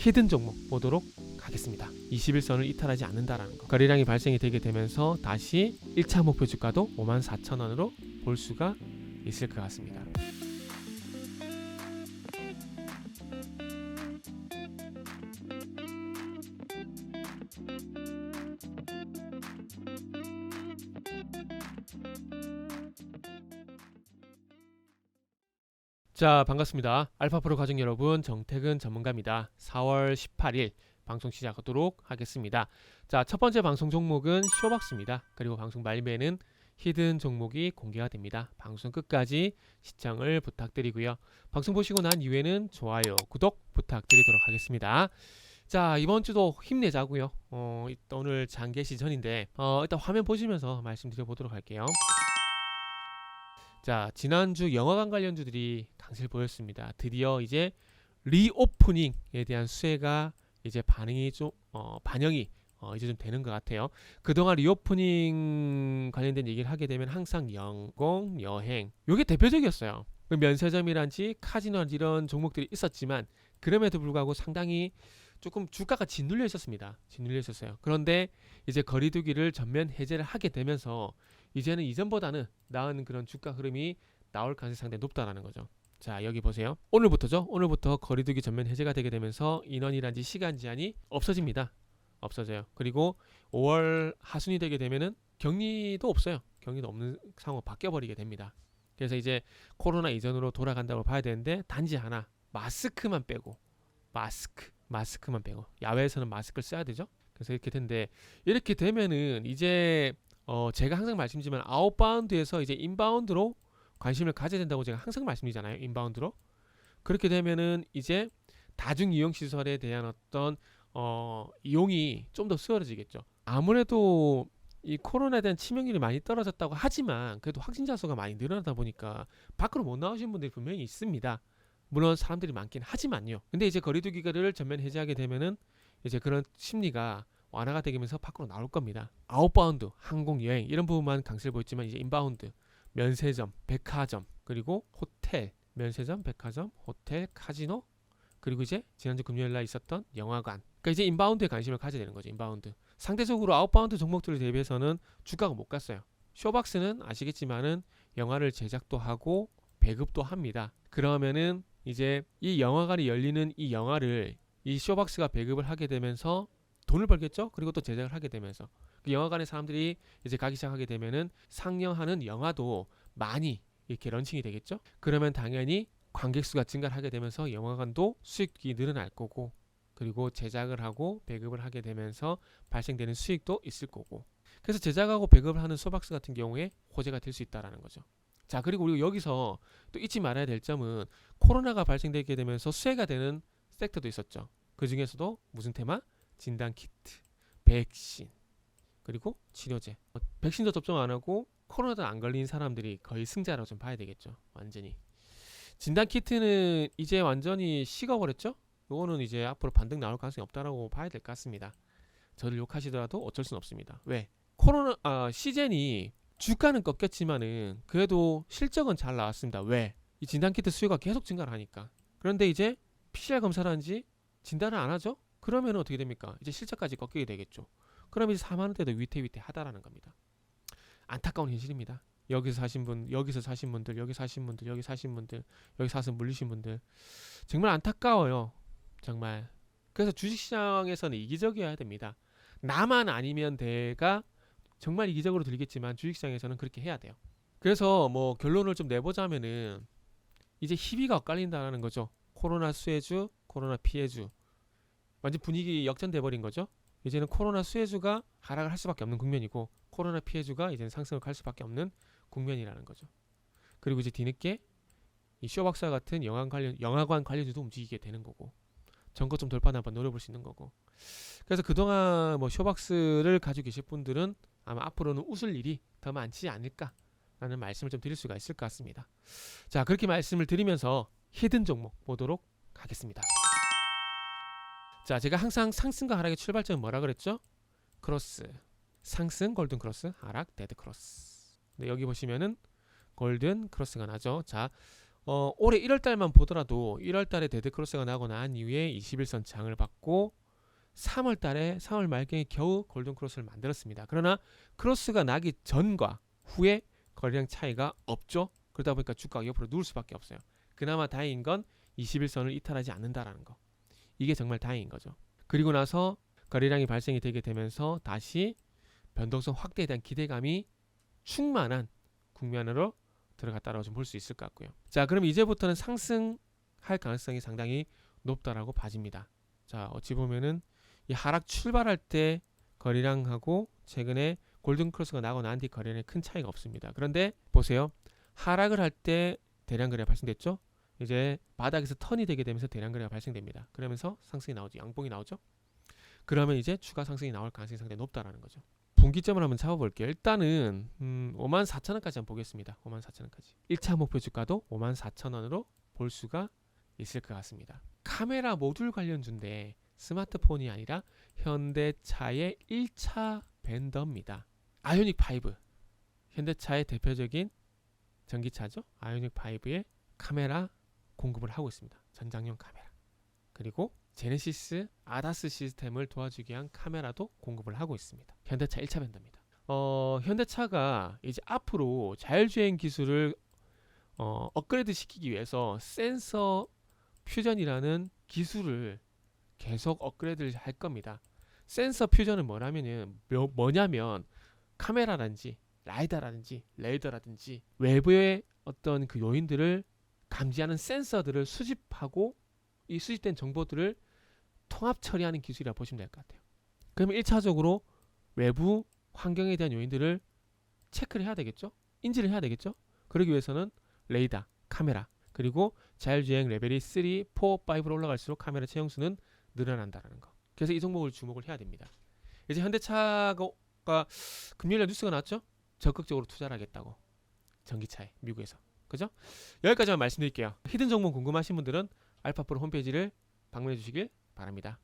히든 종목 보도록 하겠습니다. 21선을 이탈하지 않는다라는 거. 거래량이 발생이 되게 되면서 다시 1차 목표 주가도 54,000원으로 볼 수가 있을 것 같습니다. 자, 반갑습니다. 알파프로 가족 여러분, 정태근 전문가입니다. 4월 18일 방송 시작하도록 하겠습니다. 자, 첫 번째 방송 종목은 쇼박스입니다. 그리고 방송 말미에는 히든 종목이 공개가 됩니다. 방송 끝까지 시청을 부탁드리고요. 방송 보시고 난 이후에는 좋아요, 구독 부탁드리도록 하겠습니다. 자, 이번 주도 힘내자고요. 오늘 장계시 전인데 일단 화면 보시면서 말씀드려보도록 할게요. 자, 지난주 영화관 관련주들이 강세를 보였습니다. 드디어 이제 리오프닝에 대한 수혜가 이제 반영이 이제 좀 되는 것 같아요. 그동안 리오프닝 관련된 얘기를 하게 되면 항상 영공, 여행 요게 대표적이었어요. 면세점이란지 카지노 이런 종목들이 있었지만 그럼에도 불구하고 상당히 조금 주가가 짓눌려 있었습니다. 짓눌려 있었어요. 그런데 이제 거리두기를 전면 해제를 하게 되면서 이제는 이전보다는 나은 그런 주가 흐름이 나올 가능성이 상당히 높다라는 거죠. 자, 여기 보세요. 오늘부터죠. 오늘부터 거리두기 전면 해제가 되게 되면서 인원이란지 시간 제한이 없어집니다. 없어져요. 그리고 5월 하순이 되게 되면은 격리도 없어요. 격리도 없는 상황으로 바뀌어버리게 됩니다. 그래서 이제 코로나 이전으로 돌아간다고 봐야 되는데 단지 하나, 마스크만 빼고 마스크만 빼고 야외에서는 마스크를 써야 되죠. 그래서 이렇게 된데 이렇게 되면은 이제 제가 항상 말씀드리지만 아웃바운드에서 이제 인바운드로 관심을 가져야 된다고 제가 항상 말씀드리잖아요. 인바운드로. 그렇게 되면은 이제 다중 이용 시설에 대한 어떤 이용이 좀 더 수월해지겠죠. 아무래도 이 코로나에 대한 치명률이 많이 떨어졌다고 하지만 그래도 확진자 수가 많이 늘어나다 보니까 밖으로 못 나오신 분들이 분명히 있습니다. 물론 사람들이 많긴 하지만요. 근데 이제 거리두기를 전면 해제하게 되면은 이제 그런 심리가 완화가 되면서 밖으로 나올 겁니다. 아웃바운드, 항공, 여행 이런 부분만 강세를 보였지만 이제 인바운드, 면세점, 백화점, 그리고 호텔, 면세점, 백화점, 호텔, 카지노, 그리고 이제 지난주 금요일날 있었던 영화관. 그러니까 이제 인바운드에 관심을 가져야 되는 거죠. 인바운드. 상대적으로 아웃바운드 종목들에 대비해서는 주가가 못 갔어요. 쇼박스는 아시겠지만은 영화를 제작도 하고 배급도 합니다. 그러면은 이제 이 영화관이 열리는 이 영화를 이 쇼박스가 배급을 하게 되면서 돈을 벌겠죠. 그리고 또 제작을 하게 되면서 그 영화관에 사람들이 이제 가기 시작하게 되면은 상영하는 영화도 많이 이렇게 런칭이 되겠죠. 그러면 당연히 관객 수가 증가를 하게 되면서 영화관도 수익이 늘어날 거고, 그리고 제작을 하고 배급을 하게 되면서 발생되는 수익도 있을 거고, 그래서 제작하고 배급을 하는 쇼박스 같은 경우에 호재가 될 수 있다라는 거죠. 자, 그리고 우리가 여기서 또 잊지 말아야 될 점은 코로나가 발생되게 되면서 수혜가 되는 섹터도 있었죠. 그 중에서도 무슨 테마? 진단키트, 백신, 그리고 치료제. 백신도 접종 안 하고 코로나도 안 걸린 사람들이 거의 승자라고 좀 봐야 되겠죠. 완전히. 진단키트는 이제 완전히 식어버렸죠. 이거는 이제 앞으로 반등 나올 가능성이 없다라고 봐야 될 것 같습니다. 저를 욕하시더라도 어쩔 수는 없습니다. 왜? 코로나 시즌이 주가는 꺾였지만은 그래도 실적은 잘 나왔습니다. 왜? 이 진단키트 수요가 계속 증가를 하니까. 그런데 이제 PCR 검사라든지 진단을 안 하죠? 그러면 어떻게 됩니까? 이제 실적까지 꺾이게 되겠죠. 그럼 이제 4만원대도 위태위태하다라는 겁니다. 안타까운 현실입니다. 여기서 사신 분, 여기서 사신 분들, 여기 사신 분들, 여기 사신 분들, 여기 사서 물리신 분들 정말 안타까워요. 정말. 그래서 주식시장에서는 이기적이어야 됩니다. 나만 아니면 대가 정말 이기적으로 들리겠지만 주식시장에서는 그렇게 해야 돼요. 그래서 뭐 결론을 좀 내보자면은 이제 희비가 엇갈린다는 거죠. 코로나 수혜주, 코로나 피해주. 완전 분위기 역전돼 버린 거죠. 이제는 코로나 수혜주가 하락을 할 수밖에 없는 국면이고 코로나 피해주가 이제는 상승을 갈 수밖에 없는 국면이라는 거죠. 그리고 이제 뒤늦게 이 쇼박사 같은 영화관 관련주도 움직이게 되는 거고 전고점 돌파는 한번 노려볼 수 있는 거고. 그래서 그동안 뭐 쇼박스를 가지고 계실 분들은 아마 앞으로는 웃을 일이 더 많지 않을까라는 말씀을 좀 드릴 수가 있을 것 같습니다. 자, 그렇게 말씀을 드리면서 히든 종목 보도록 하겠습니다. 자, 제가 항상 상승과 하락의 출발점은 뭐라 그랬죠? 크로스. 상승 골든 크로스, 하락 데드 크로스. 네, 여기 보시면은 골든 크로스가 나죠. 자, 올해 1월 달만 보더라도 1월 달에 데드크로스가 나고 난 이후에 21선 장을 받고 3월 달에 3월 말경에 겨우 골든크로스를 만들었습니다. 그러나 크로스가 나기 전과 후에 거래량 차이가 없죠. 그러다 보니까 주가가 옆으로 누울 수밖에 없어요. 그나마 다행인 건 21선을 이탈하지 않는다라는 거. 이게 정말 다행인 거죠. 그리고 나서 거래량이 발생이 되게 되면서 다시 변동성 확대에 대한 기대감이 충만한 국면으로 들어갔다라고 좀 볼 수 있을 것 같고요. 자, 그럼 이제부터는 상승할 가능성이 상당히 높다라고 봐집니다. 자, 어찌 보면은 이 하락 출발할 때 거래량하고 최근에 골든크로스가 나고 난 뒤 거래량에 큰 차이가 없습니다. 그런데 보세요. 하락을 할 때 대량 거래가 발생됐죠. 이제 바닥에서 턴이 되게 되면서 대량 거래가 발생됩니다. 그러면서 상승이 나오죠. 양봉이 나오죠. 그러면 이제 추가 상승이 나올 가능성이 상당히 높다라는 거죠. 분기점을 한번 잡아볼게요. 일단은 54,000원까지 한번 보겠습니다. 54,000원까지. 1차 목표 주가도 54,000원으로 볼 수가 있을 것 같습니다. 카메라 모듈 관련주인데 스마트폰이 아니라 현대차의 1차 벤더입니다. 아이오닉 5. 현대차의 대표적인 전기차죠. 아이오닉 5의 카메라 공급을 하고 있습니다. 전장용 카메라. 그리고 제네시스 아다스 시스템을 도와주기 위한 카메라도 공급을 하고 있습니다. 현대차 1차 벤더입니다. 현대차가 이제 앞으로 자율주행 기술을 업그레이드 시키기 위해서 센서 퓨전이라는 기술을 계속 업그레이드를 할 겁니다. 센서 퓨전은 뭐냐면 카메라라든지 라이다라든지 레이더라든지 외부의 어떤 그 요인들을 감지하는 센서들을 수집하고 이 수집된 정보들을 통합 처리하는 기술이라 보시면 될 것 같아요. 그러면 1차적으로 외부 환경에 대한 요인들을 체크를 해야 되겠죠? 인지를 해야 되겠죠? 그러기 위해서는 레이더, 카메라, 그리고 자율주행 레벨이 3, 4, 5로 올라갈수록 카메라 채용수는 늘어난다는 거. 그래서 이 종목을 주목을 해야 됩니다. 이제 현대차가 금요일에 뉴스가 나왔죠? 적극적으로 투자를 하겠다고. 전기차에 미국에서. 그죠? 여기까지만 말씀드릴게요. 히든 정보 궁금하신 분들은 알파프로 홈페이지를 방문해 주시길 바랍니다.